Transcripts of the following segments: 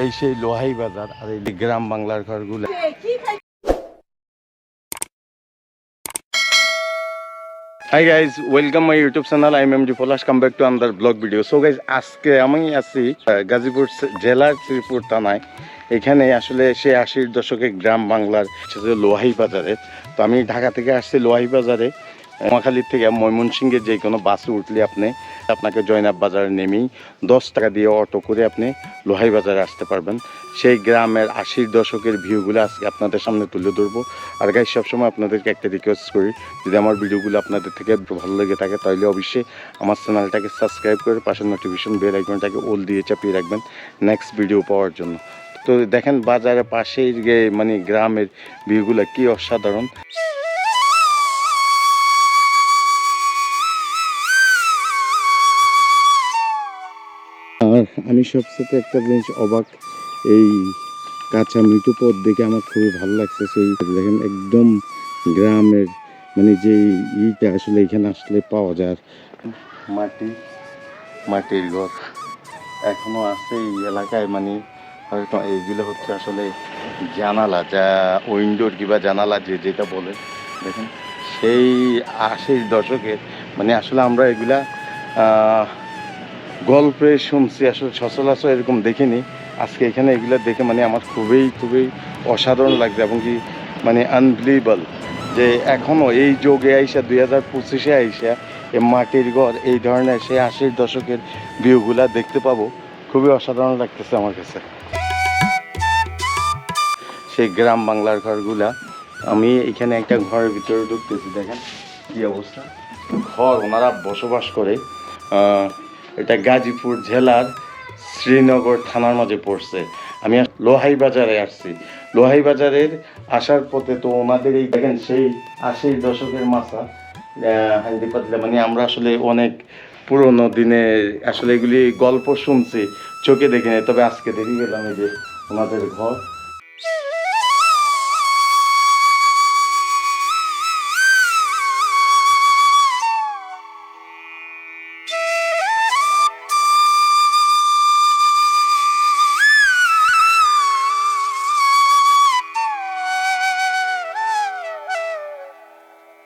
এই সেই লোহাই বাজার আর এই গ্রাম বাংলার ঘরগুলো। Hi guys, welcome my YouTube channel. I am MD Polash. Come back to another vlog video. So guys, আজকে আমি আছি গাজীপুর জেলার শ্রীপুর থানায়। এখানে আসলে সে 80-র দশকে গ্রাম বাংলার লোহাই বাজারে। তো আমি ঢাকা থেকে আসছি লোহাই বাজারে। নোয়াখালীর থেকে ময়মনসিংহের যে কোনো বাসে উঠলে আপনাকে জয়নাব বাজারে নেমেই 10 টাকা দিয়ে অটো করে আপনি লোহাই বাজারে আসতে পারবেন। সেই গ্রামের 80-র দশকের ভিউগুলো আজকে আপনাদের সামনে তুলে ধরবো। আর গাইস, সবসময় আপনাদেরকে একটা রিকোয়েস্ট করি, যদি আমার ভিডিওগুলো আপনাদের থেকে ভালো লেগে থাকে তাহলে অবশ্যই আমার চ্যানেলটাকে সাবস্ক্রাইব করে পাশের নোটিফিকেশন বেল আইকনটাকে অল দিয়ে চাপিয়ে রাখবেন নেক্সট ভিডিও পাওয়ার জন্য। তো দেখেন বাজারের পাশেই মানে গ্রামের ভিউগুলো কি অসাধারণ। আর আমি সবচেয়ে একটা জিনিস অবাক, এই কাঁচা মৃত্যু পথ দেখে আমার খুবই ভালো লাগছে। সেই দেখেন একদম গ্রামের মানে যে ইটা আসলে এখানে আসলে পাওয়া যায়। মাটির ঘর এখনো আছে এই এলাকায়, মানে হয়তো এইগুলো হচ্ছে আসলে জানালা, যা উইন্ডোর কিংবা জানালা যেটা বলে। দেখেন সেই 80-র দশকের, মানে আসলে আমরা এগুলা গল্পে শুনছি, আসলে সচরাচর এরকম দেখিনি। আজকে এখানে এগুলো দেখে মানে আমার খুবই অসাধারণ লাগছে এবং কি মানে আনবিলিভেবল যে এখনও এই যুগে আইসা 2025-এ আইসা এই মাটির ঘর এই ধরনের সেই 80-র দশকের ভিউগুলা দেখতে পাবো। খুবই অসাধারণ লাগতেছে আমার কাছে সেই গ্রাম বাংলার ঘরগুলা। আমি এখানে একটা ঘরের ভিতরে ঢুকতেছি, দেখেন কি অবস্থা। ঘর ওনারা বসবাস করে। এটা গাজীপুর জেলার শ্রীনগর থানার মাঝে পড়ছে। আমি লোহাই বাজারে আসছি। লোহাই বাজারের আসার পথে তো ওনাদের এই দেখেন সেই 80-র দশকের মাছা হান্ডি পাতলা, মানে আমরা আসলে অনেক পুরোনো দিনে আসলে এগুলি গল্প শুনছি, চোখে দেখিনি, তবে আজকে দেখে গেলাম এই যে ওনাদের ঘর।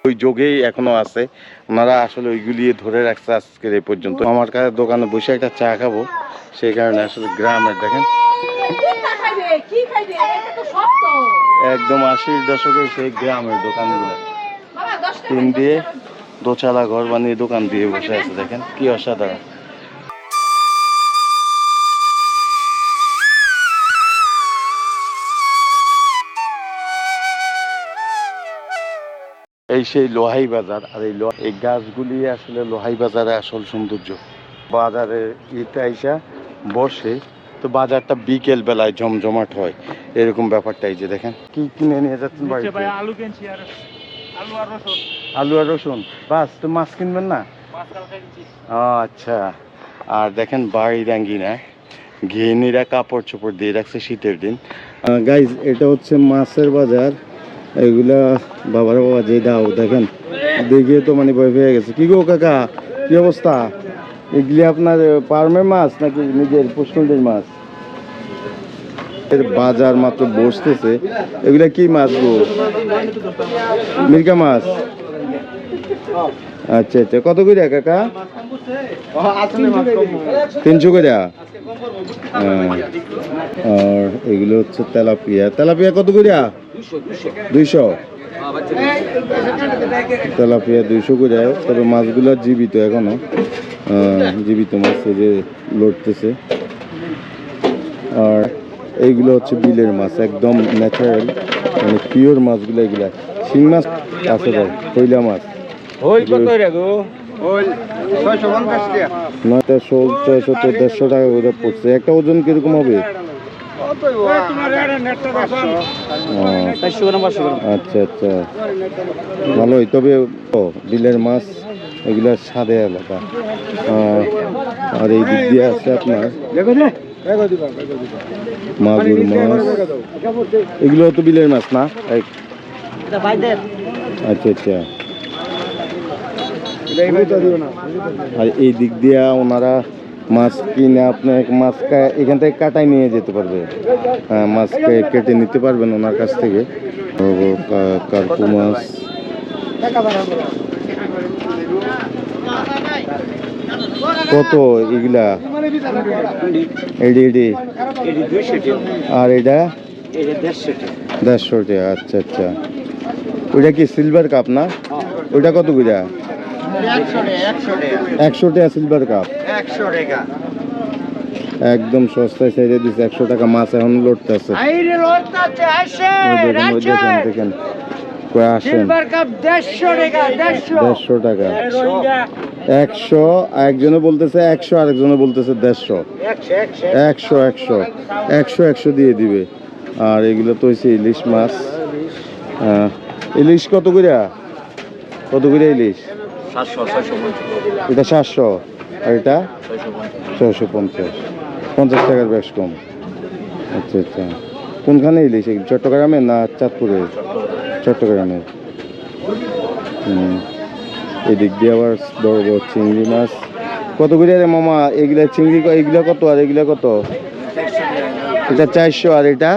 ওই যোগেই এখনো আছে, ওনারা আসলে ওইগুলি ধরে রাখছে আজকের এই পর্যন্ত। আমার কাছে দোকানে বসে একটা চা খাবো, সেই কারণে আসলে গ্রামের দেখেন একদম 80-র দশকের সেই গ্রামের দোকানগুলো, টিন দিয়ে দোচালা ঘর বানিয়ে দোকান দিয়ে বসে আছে। দেখেন কি অসাধারণ। এই সেই লোহাই বাজার আর এই গাছগুলি আসলে লোহাই বাজারে আসল সৌন্দর্য। বাজারে ইটা আইসা বসে তো বাজারটা বিকেল বেলায় জমজমাট হয়, এরকম ব্যাপারটা। এই যে দেখেন কি কিনে নিয়ে যাচ্ছেন বাড়িতে? আলু কিনছি আর রসুন। আলু আর রসুন, বাস। তো মাছ কিনবেন না? আচ্ছা। আর দেখেন বাড়ি রাঙ্গিনা ঘিনিরা কাপড় চোপড় দিয়ে রাখছে শীতের দিন। গাইজ, এটা হচ্ছে মাছের বাজার। এগুলা বাবা যে দাও দেখেন, দেখে তো মানে ভয় পেয়ে গেছে। কি গো কাকা, কি অবস্থা? এগুলি আপনার ফার্মের মাছ নাকি নিজের পুষ্করদের মাছ? বাজার মাত্র বসতেছে। এগুলা কি মাছ গো? মির্কা মাছ। আচ্ছা আচ্ছা, কত করে কাকা? 300 করে। আর এগুলো হচ্ছে তেলাপিয়া। তেলাপিয়া কত করে? 200। তেলাপিয়া 200 করে। তবে মাছগুলো জীবিত, এখনো জীবিত মাছ যে লড়তেছে। আর এইগুলো হচ্ছে বিলের মাছ, একদম ন্যাচারাল মানে পিওর মাছগুলো। এগুলা শিং মাছ আছে, কইলা মাছ। 950 টাকা করে পড়ছে। একটা ওজন কিরকম হবে? আচ্ছা আচ্ছা, ভালোই। তবে বিলের মাছ এগুলা স্বাদে আলাদা। আর এই দিক দিয়ে আছে আপনার মাগুর মাছ। এগুলো তো বিলের মাছ না? আচ্ছা আচ্ছা। আর এই দিক দিয়ে ওনারা মাছ কিনে আপনি মাছ এখান থেকে কাটাই নিয়ে যেতে পারবে। হ্যাঁ, মাছ কেটে নিতে পারবেন ওনার কাছ থেকে। কার্পু মাছ কত এগুলা? এডি আর এটা 150 টাকা। আচ্ছা আচ্ছা, ওইটা কি সিলভার কাপ না? ওইটা কত করে? 100 টাকা সিলভার কাপ। 100 টাকা একদম সস্তায় ছেড়ে দিচ্ছে। 100 টাকা মাছ এখন লড়তেছে। দেখেন কই আসেন। সিলভার কাপ 150 টাকা 150 টাকা। 100 একজনে বলতেছে 100, আরেকজনে বলতেছে 150। 100 দিয়ে দিবে। আর এগুলো তো হচ্ছে ইলিশ মাছ। ইলিশ কত করে? কত করে ইলিশ? 700 এটা 700 আর এটা 650। 50 টাকার বেশ কম। আচ্ছা আচ্ছা, কোনখানে ইলিশ? চট্টগ্রামের না চাঁদপুরের? চট্টগ্রামের। এদিক দিয়ে আবার বড় বড় চিংড়ি মাছ। কত করে রে মামা এগুলা চিংড়ি? এগুলা কত আর এগুলা কত? এটা 400 আর এটা?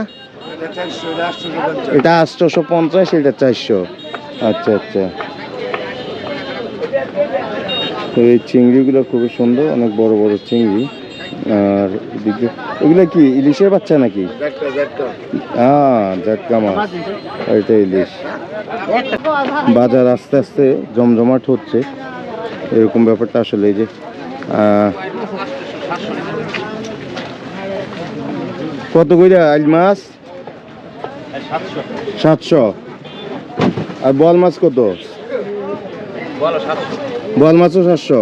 এটা 850, এটা 400। আচ্ছা আচ্ছা, তো এই চিংড়িগুলো খুবই সুন্দর, অনেক বড় বড় চিংড়ি। আর এদিকে এগুলো কি ইলিশের বাচ্চা নাকি? হ্যাঁ, জাটকা মাছ। এটা ইলিশ। বাজার আস্তে আস্তে জমজমাট হচ্ছে, এরকম ব্যাপারটা আসলে। এই যে কত করে আইল মাছ? 700। আর বল মাছ কত? বল মাছও 700।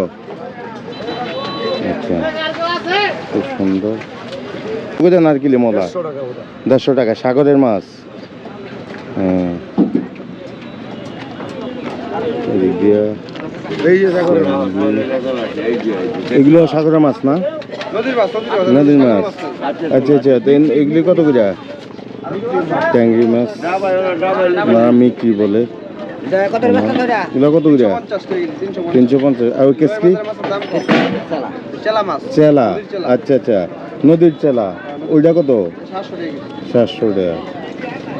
আচ্ছা, খুব সুন্দর। নারকেলি মোলা 150 টাকা। সাগরের মাছ। হ্যাঁ, এগুলো সাগরের মাছ না? নদীর মাছ। আচ্ছা আচ্ছা, এগুলি কত করে? ট্যাংরি মাছ না মিকি বলে। এগুলো কত করে? 350। আর ওই কেসকি? চেলা। আচ্ছা আচ্ছা, নদীর চেলা। ওইটা কত? 700 টাকা।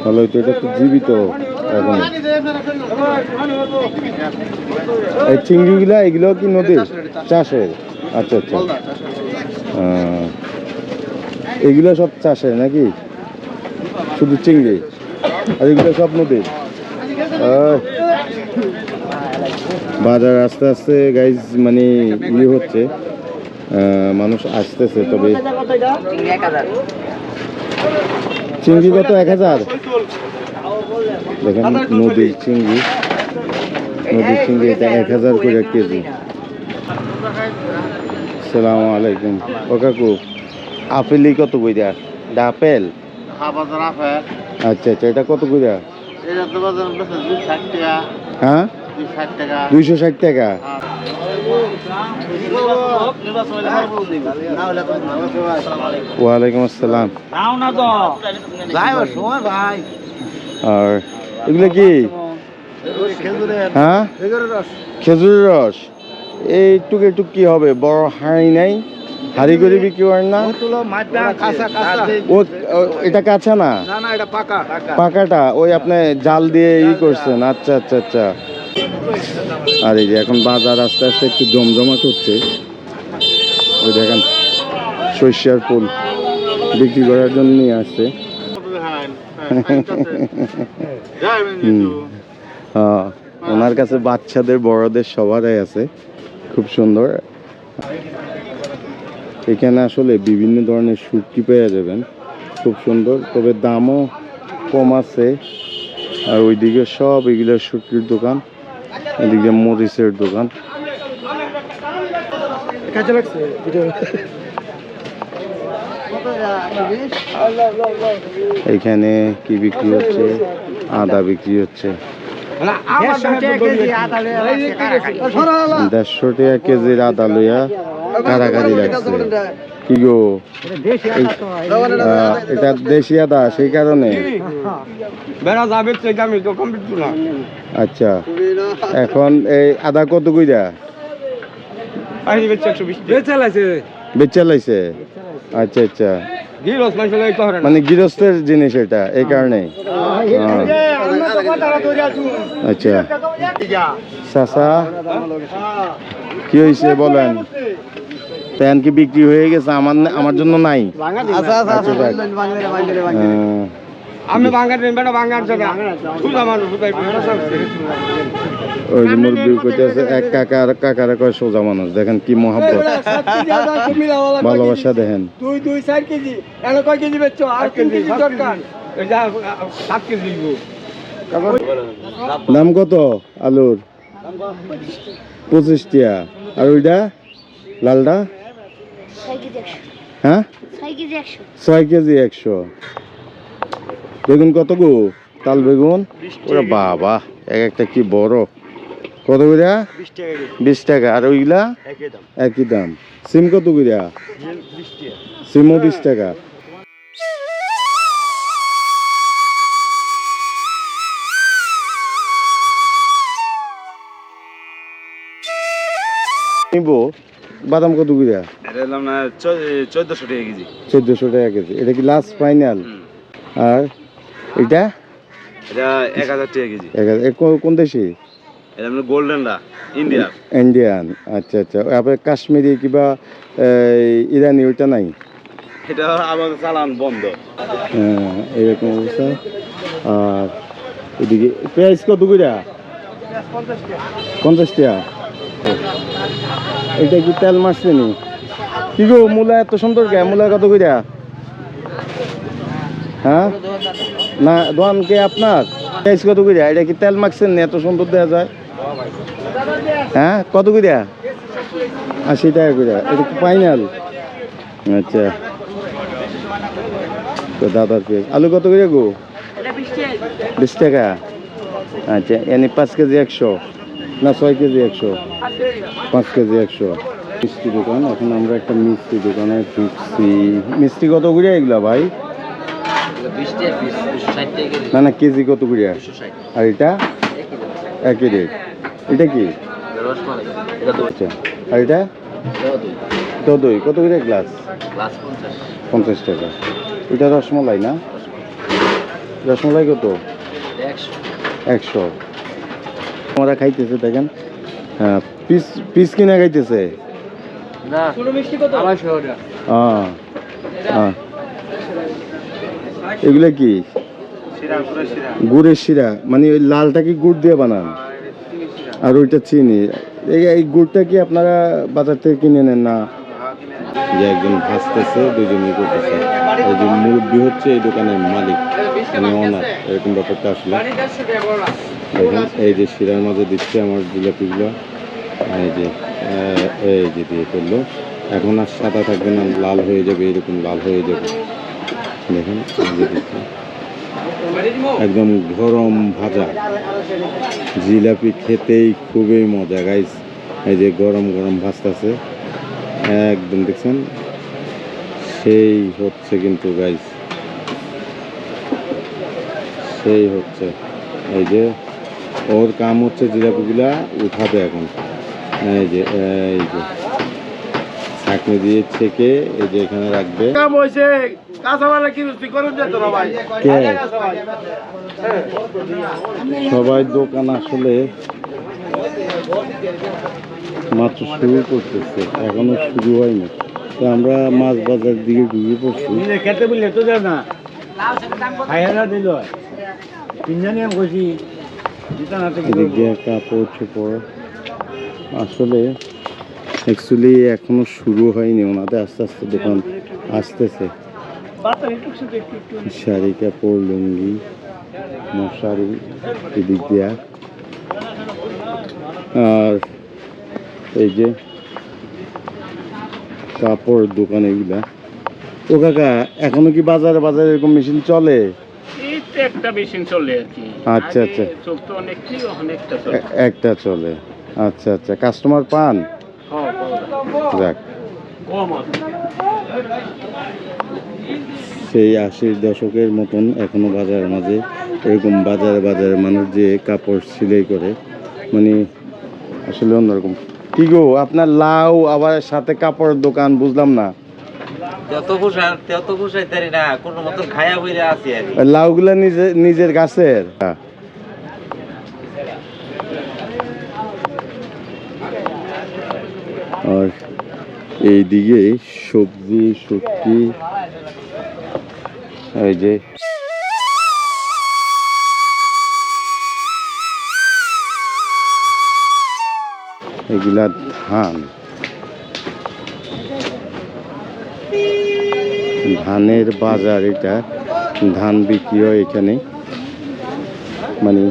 ভালো হইতো, এটা তো জীবিত এখন। এই চিংড়িগুলা এগুলো কি নদীর চাষের? আচ্ছা আচ্ছা, এগুলো সব চাষের নাকি? শুধু চিংড়ি আর এগুলো সব নদীর? বাজার আস্তে আস্তে গাইজ মানে ইয়ে হচ্ছে, মানুষ আসতেছে। তবে চিংড়ি কত? 1000। দেখেন নদীর চিংড়ি, নদীর চিংড়ি এটা 1000 করে কেজি। আসসালামু আলাইকুম। ও কাকু, আপেল কত কইরা? এটা আপেল? আচ্ছা আচ্ছা, এটা কত কইরা? হ্যাঁ, 260 টাকা। ওয়ালাইকুম আসসালাম। আর এগুলো কি? হ্যাঁ, খেজুরের রস। এইটুক একটু কি হবে? বড় হাঁড়ি নাই? হাঁড়ি করে বিক্রি করেন না? ও এটা কাঁচা না? পাকাটা ওই আপনি জাল দিয়ে করছেন? আচ্ছা আচ্ছা আচ্ছা। আর এই যে এখন বাজার আস্তে আস্তে একটু জমজমাট হচ্ছে। ওই দেখেন সরিষার ফুল বিক্রি করার জন্য নিয়ে আসছে। হ্যাঁ, ওনার কাছে বাচ্চাদের বড়দের সবারই আছে। খুব সুন্দর। এখানে আসলে বিভিন্ন ধরনের শুটকি পেয়ে যাবেন, খুব সুন্দর। তবে দামও কম আছে। আর ওইদিকে সব এগুলো শুটকির দোকান, এদিকে মরিচের দোকান। এখানে কি বিক্রি হচ্ছে? আদা বিক্রি হচ্ছে 150 টাকা কেজির আদা লইয়া কারাকারি লাগছে। কি গো, এটা দেশি আদা, সেই কারণে। আচ্ছা, এখন এই আদা কত কইরা? বেচা লাইছে? আচ্ছা আচ্ছা, গিরস মাইছে লই তো মানে গৃহস্থের জিনিস এটা, এই কারণে। আচ্ছা চাচা, কি হয়েছে বলেন? প্যান কি বিক্রি হয়ে গেছে? আমার জন্য নাই। আচ্ছা আচ্ছা, যাক। আমি বাঙ্গার নেন বেটা বাঙ্গার জায়গা সুদা মানুষ সুদাই ওই যে মুরব্বী কইতেছে এক কাকা আর কাকারা কয় সোজা মানুষ। দেখেন কি মহাব্বত, ভালোবাসা দেখেন। দুই 4 কেজি এনে কয় কেজি বেচছো? আর 3 কেজি দরকার। এই যা 7 কেজি দিব। দাম কত আলুর? 25 টাকা। আর ওইটা লালটা? 6 কেজি 100। হ্যাঁ 6 কেজি 100। 6 কেজি 100। বেগুন কত গো? তাল বেগুন? ওরে বাবা, এক একটা কি বড়। কত করে? 20 টাকা কেজি 20 টাকা। আর ওইগুলা একই দাম। একই দাম। সিম কত করে? 20 টাকা। সিমও 20 টাকা। নিব বাদাম কত করে? এটা হলাম না 1400 টাকা কেজি। 1400 টাকা কেজি। এটা কি লাস্ট ফাইনাল? আর এটা এটা 1000 টাকা কেজি। কোন দেশি? এটা আমরা গোল্ডেনটা ইন্ডিয়া। ইন্ডিয়ান। আচ্ছা আচ্ছা। আপনার কাশ্মীরি কিংবা ইরানি ওইটা নাই? এটা আমাদের চালান বন্ধ। এরকম অবস্থা। আর এদিকে পেঁয়াজ কত করে? 50 টাকা। এটা কি তেল মারছেনি? কি গো, মূলা এত সুন্দর কে? মূলা কত করে? হ্যাঁ না, দোকান কে আপনার? পেঁয়াজ কত করে? এটা কি তেল মাখছেন না? এত সুন্দর দেওয়া যায়। হ্যাঁ কত করে? 80 টাকা করে। এটা কি ফাইনাল? আচ্ছা, তো দাদার পেঁয়াজ। আলু কত করে গো? 20 টাকা। আচ্ছা, এনে 5 কেজি 100 না 6 কেজি 100? 5 কেজি 100। মিষ্টি দোকান। এখন আমরা একটা মিষ্টি দোকানে ঢুকছি। মিষ্টি কত করে এগুলা ভাই? 20 টাকা পিস 60 টাকা কেজি। না না, কেজি কত করে? 260। আর এটা একই রেট। এটা কি? রসমালাই এটা দই। আচ্ছা, আর এটা তো দই কত করে গ্লাস? গ্লাস 50। 50 টাকা। এটা রসমলাই না? রসমলাই কত? 100। 100। আমরা খাইতেছে দেখেন। হ্যাঁ, পিস পিস কিনে খাইতেছে। না ছোট মিষ্টি কত? 250 টাকা। এগুলা কি? শিরা পুরো শিরা। গুড়ের শিরা? মানে ওই লালটা কি গুড় দিয়ে বানান? আর ওইটা চিনি। এই গুড়টা কি আপনারা বাজার থেকে কিনে নেন না? যে একজন ভাজতেছে, দুজনই করতেছে। এই যে মুরব্বী হচ্ছে এই দোকানের মালিক, মানে ওনার, এরকম ব্যাপারটা আসলে। দেখেন এই যে শিরার মাঝে দিচ্ছে আমার জিলাপিগুলো। এই যে দিয়ে করলো। এখন আর সাদা থাকবে না, লাল হয়ে যাবে, এরকম লাল হয়ে যাবে। দেখেন এই যে দিচ্ছে একদম গরম ভাজা জিলাপি, খেতেই খুবই মজা গাইস। এই যে গরম গরম ভাজতেছে একদম, দেখছেন সেই হচ্ছে কিন্তু গাইস, সেই হচ্ছে। এই যে ওর কাম হচ্ছে জিলাপিগুলা উঠাবে এখন। এই যে ছাঁকনি দিয়ে ছেঁকে এই যে এখানে রাখবে। কাম হইছে কাঁচামালা কি রুচি করুন যেত না ভাই। কে? সবাই দোকান আসলে মাত্র শুরু করতেছে, এখনো শুরু হয়নি। তো আমরা মাছ বাজার দিকে ঢুকে পড়ছি। নিজে খেতে বললে তো যায় না। খাইয়া দিল তিনজনই আমি কইছি দিতা না তো কি এদিক দিয়ে কাপড় চোপড় আসলে অ্যাকচুয়ালি এখনো শুরু হয়নি ওনাদের, আস্তে আস্তে দোকান আসতেছে। শাড়ি কাপড়, লুঙ্গি, মশারি এদিক দিয়া। আর এই যে কাপড় দোকান এগুলা। ও কাকা, এখনো কি বাজারে বাজারে এরকম মেশিন চলে? এই তো একটা মেশিন চলে আর কি। আচ্ছা, আচ্ছা। আগে চলতো অনেকটি, এখন একটা চলে। একটা চলে। আচ্ছা আচ্ছা, কাস্টমার পান? হ্যাঁ, পাওয়া যায়। যাক, কম আছে। সেই 80-র দশকের মতন এখনো বাজারের মাঝে এরকম বাজারে বাজারে মানুষ যে কাপড় সেলাই করে, মানে আসলে অন্যরকম। কি গো আপনার লাউ আবার সাথে কাপড়ের দোকান বুঝলাম না। তেত খুশাই তারি না কোনো মতন খায়া বইরা আছি আর কি। লাউগুলা নিজের গাছের। আর এইদিকে সবজি সবজি এই যে এগুলা ধান, ধানের বাজার এটা, ধান বিক্রি হয় এখানে। মানে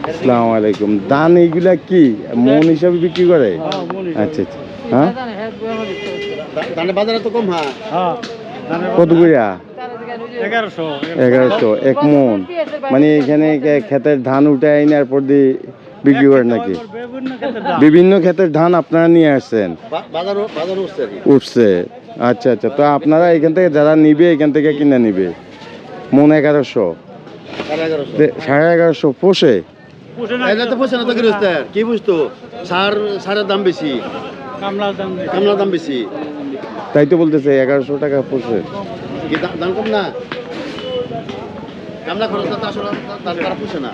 আসসালামু আলাইকুম। ধান এইগুলা কি মন হিসাবে বিক্রি করে? আচ্ছা আচ্ছা। হ্যাঁ ধানের বাজারে তো কম। হ্যাঁ কত কইরা? 1100 1100 এক মন। মানে এখানে ক্ষেতের ধান উঠে আইনার পর দিয়ে বিক্রি করেন নাকি? বিভিন্ন ক্ষেতের ধান আপনারা নিয়ে আসছেন, উঠছে। আচ্ছা আচ্ছা। তো আপনারা এখান থেকে যারা নিবে এখান থেকে কিনে নিবে মন 1100 1150 পোষে? কি বুঝতো সারের দাম বেশি, কামলার দাম বেশি। তাই তো বলতেছে 1100 টাকা পোষে। কি দাম কম না? কামলা খরচ আসলে তারা পুষে না,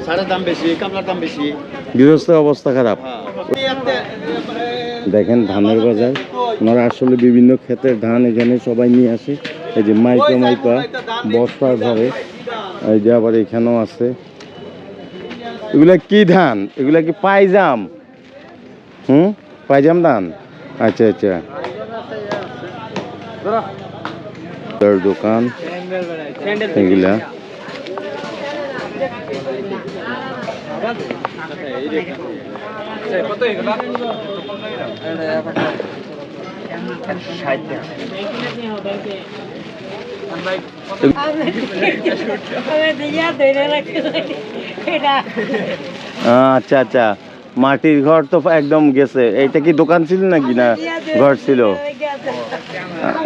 সারের দাম বেশি, কামলার দাম বেশি। গৃহস্থের অবস্থা খারাপ। দেখেন ধানের বাজার, ওনারা আসলে বিভিন্ন ক্ষেতের ধান এখানে সবাই নিয়ে আসে। এই যে মাইকা মাইকা বস্তার ধরে, এই যে আবার এখানেও আছে। এগুলা কি ধান? এগুলা কি পাইজাম? পাইজাম ধান। আচ্ছা আচ্ছা। তার দোকান এগুলা। আচ্ছা আচ্ছা। মাটির ঘর তো একদম গেছে। এইটা কি দোকান ছিল নাকি না ঘর ছিল?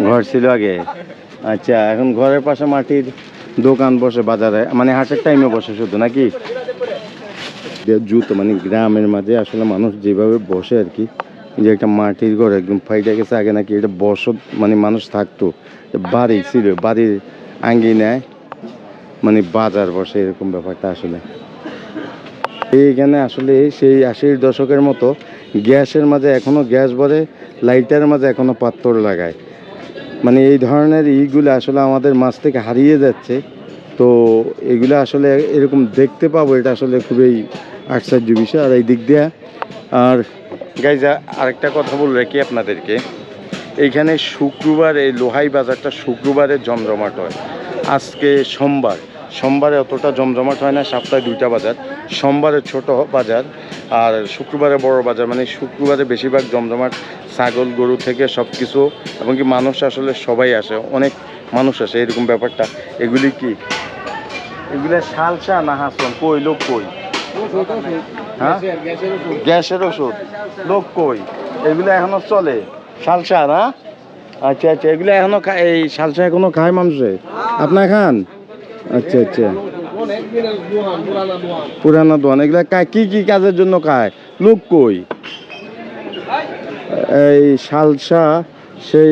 ঘর ছিল আগে। আচ্ছা, এখন ঘরের পাশে মাটির দোকান বসে বাজারে, মানে হাটের টাইমে বসে শুধু নাকি? জুতো মানে গ্রামের মাঝে আসলে মানুষ যেভাবে বসে আর কি, যে একটা মাটির ঘর একদম ফাইটা গেছে। আগে নাকি এটা বসত মানে মানুষ থাকতো, বাড়ি ছিল, বাড়ির আঙ্গিনায় মানে বাজার বসে, এরকম ব্যাপারটা আসলে। এইখানে আসলে সেই 80-র দশকের মতো গ্যাসের মাঝে এখনো গ্যাস ভরে, লাইটারের মাঝে এখনো পাথর লাগায়। মানে এই ধরনের ইগুলো আসলে আমাদের মাছ থেকে হারিয়ে যাচ্ছে। তো এগুলো আসলে এরকম দেখতে পাবো, এটা আসলে খুবই আশ্চর্য বিষয়। আর এই দিক দিয়ে আর গাইজ আরেকটা কথা বলে রাখি আপনাদেরকে, এইখানে শুক্রবার এই লোহাই বাজারটা শুক্রবারে জমজমাট হয়। আজকে সোমবারে অতটা জমজমাট হয় না, সপ্তাহে 2টা বাজার, সোমবারে ছোট বাজার আর শুক্রবারে বড় বাজার। মানে শুক্রবারে বেশিরভাগ জমজমাট, ছাগল গরু থেকে সব কিছু, এবং কি মানুষ আসলে সবাই আসে, অনেক মানুষ আসে, এরকম ব্যাপারটা। এগুলি কি এগুলা শালসা না হাসন? কই লোক কই? হ্যাঁ গ্যাসের ওষুধ, লোক কই? এগুলো এখনো চলে শালসা না? আচ্ছা আচ্ছা। এগুলো এখনো এই শালসা এখনো খায় মানুষে? আপনার খান? আচ্ছা আচ্ছা। পুরানা দোয়ান। এগুলা কি কি কাজের জন্য খায়? লোক কই? এই শালসা, সেই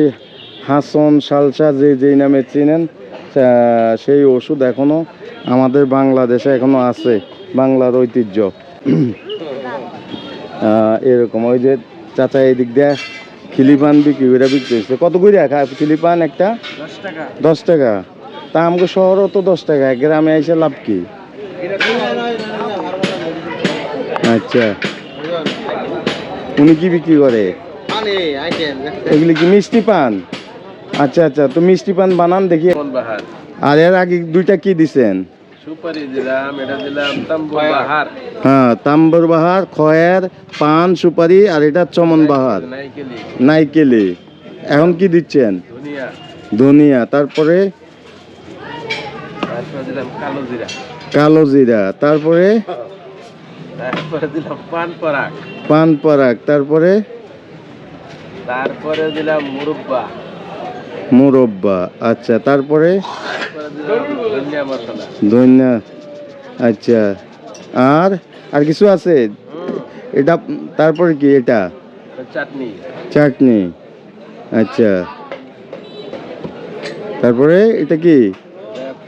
হাসন শালসা যেই নামে চিনেন, সেই ওষুধ এখনো আমাদের বাংলাদেশে এখনো আছে, বাংলার ঐতিহ্য। এরকম। ওই যে চাচা এই দিক দিয়ে খিলিপান বিক্রি হচ্ছে। কত করে খায় খিলিপান একটা? 10 টাকা। তা আমাকে শহরও তো 10 টাকা, গ্রামে এসে লাভ কি? আচ্ছা, উনি কি বিক্রি করে? এগুলি কি মিষ্টি পান? আচ্ছা আচ্ছা। তো মিষ্টি পান বানান দেখি। আর এর আগে 2টা কি দিছেন? সুপারি দিলাম, এটা দিলাম তাম্বুর বাহার। হ্যাঁ, তাম্বুর বাহার, খয়ের, পান, সুপারি, আর এটা চমন বাহার, নাইকেলি। এখন কি দিচ্ছেন? ধনিয়া। তারপরে দিলাম কালো জিরা। কালো জিরা। তারপরে দিলাম পান পরাগ। পান পরাগ। তারপরে দিলাম মুরব্বা। মুরব্বা। আচ্ছা। তারপরে ধনিয়া মশলা। ধনিয়া। আচ্ছা। আর আর কিছু আছে এটা? তারপরে কি এটা? চাটনি। চাটনি, আচ্ছা। তারপরে এটা কি?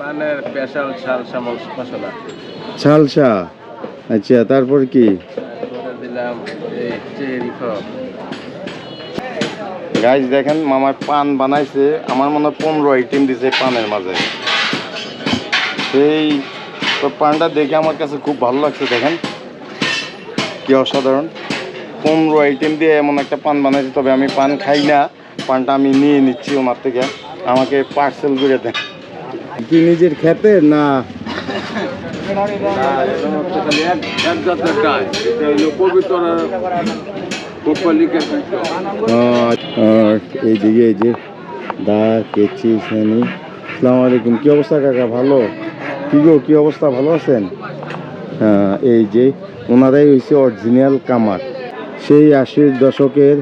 পানের স্পেশাল সালসা মশলা। সালসা, আচ্ছা। তারপর কি? দিলাম এই চেরি ফল। গাইস দেখেন মামার পান বানাইছে, আমার মনে হয় 15 আইটেম দিছে পানের মাঝে। সেই তো পানটা দেখে আমার কাছে খুব ভালো লাগছে, দেখেন কি অসাধারণ। 15 আইটেম দিয়ে এমন একটা পান বানাইছে। তবে আমি পান খাই না, পানটা আমি নিয়ে নিচ্ছি ওনার থেকে, আমাকে পার্সেল করে দেন। কি নিজের খেতে না? আর এইদিকে এই যে দা কেচি শ্রেণী। আসসালামু আলাইকুম, কি অবস্থা কাকা? ভালো? কি গো, কি অবস্থা, ভালো আছেন? হ্যাঁ, এই যে ওনারাই হয়েছে অরিজিনাল কামার, সেই 80-র দশকের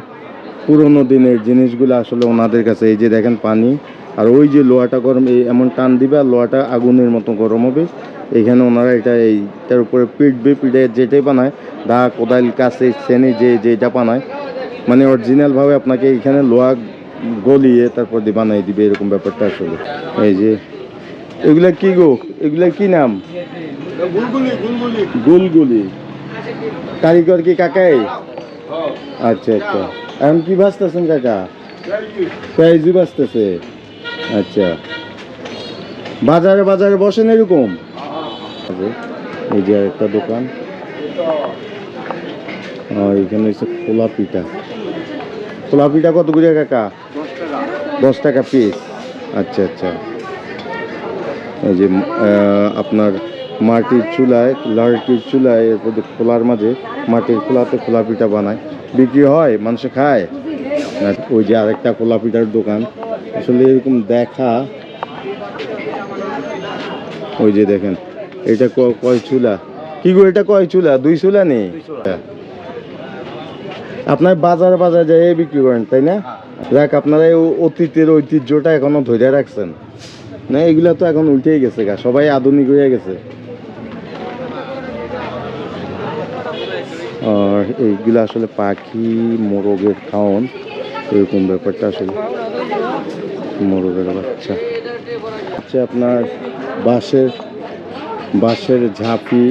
পুরোনো দিনের জিনিসগুলো আসলে ওনাদের কাছে। এই যে দেখেন পানি, আর ওই যে লোহাটা গরম, এই এমন টান দিবে আর লোহাটা আগুনের মতো গরম হবে। এখানে ওনারা এটা এইটার উপরে পিটবে, পিটে যেটাই বানায়, দা কোদাল কাছে শ্রেণী যেটা বানায়, মানে অরিজিনালভাবে আপনাকে এখানে লোহা গলিয়ে তারপর দিয়ে বানাই দিবে, এরকম ব্যাপারটা আসলে। এই যে এগুলা কি গো, এগুলা কি নাম? গুলগুলি। কারিগর কি কাকাই? আচ্ছা আচ্ছা। এখন কি বাঁচতেছেন কাকা? পেঁয়াজি বাঁচতেছে, আচ্ছা। বাজারে বাজারে বসেন এরকম? এই যে একটা দোকান, এখানে হচ্ছে খোলা পিঠা। খোলা পিঠা কত করে কাকা? 10 টাকা পিস, আচ্ছা আচ্ছা। এই যে আপনার মাটির চুলায়, লাঠির চুলায়, এরপর খোলার মাঝে মাটির খোলাতে খোলা পিঠা বানায়, বিক্রি হয়, মানুষে খায়। ওই যে আরেকটা খোলা পিঠার দোকান, আসলে এরকম দেখা। ওই যে দেখেন এটা কয় চুলা? কি গো, এটা কয় চুলা? 2 চুলা নেই? আপনার বাজার বাজার যাই বিক্রি করেন, তাই না? দেখ, আপনারা এই অতীতের ঐতিহ্যটা এখনো ধরে রাখছেন না? এগুলা তো এখন উল্টেই গেছে গা, সবাই আধুনিক হয়ে গেছে। আর এইগুলো আসলে পাখি মোরগের খাওয়ান, এরকম ব্যাপারটা আসলে। মোরগের বাচ্চা, আচ্ছা। আপনার বাঁশের ঝাঁপি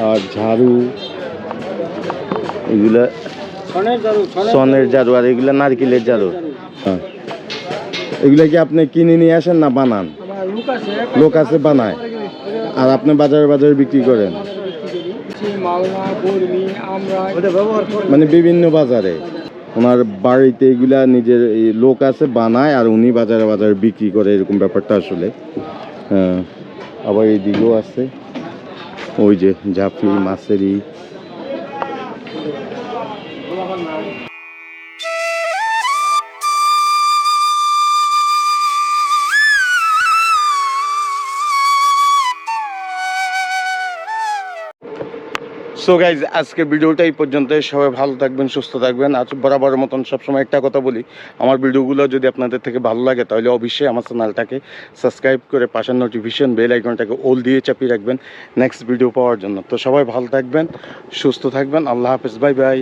আর ঝাড়ু, এগুলা সনের ঝাড়ু, আর এগুলা নারকেলের ঝাড়ু। হ্যাঁ, এগুলা কি আপনি কিনে নিয়ে আসেন না বানান? লোক আছে বানায়, আর আপনি বাজারে বাজারে বিক্রি করেন? মানে বিভিন্ন বাজারে ওনার বাড়িতে এগুলা নিজের লোক আছে বানায়, আর উনি বাজারে বাজারে বিক্রি করে, এরকম ব্যাপারটা আসলে। হ্যাঁ, আবার এইদিকেও আছে ওই যে ঝাঁপি, মাছেরই। সো গাইজ, আজকের ভিডিওটা এই পর্যন্ত। সবাই ভালো থাকবেন, সুস্থ থাকবেন। আর বরাবর মতন সবসময় একটা কথা বলি, আমার ভিডিওগুলো যদি আপনাদের থেকে ভালো লাগে তাহলে অবশ্যই আমার চ্যানেলটাকে সাবস্ক্রাইব করে পাশের নোটিফিকেশন বেল আইকনটাকে অল দিয়ে চাপিয়ে রাখবেন নেক্সট ভিডিও পাওয়ার জন্য। তো সবাই ভালো থাকবেন, সুস্থ থাকবেন। আল্লাহ হাফেজ, বাই বাই।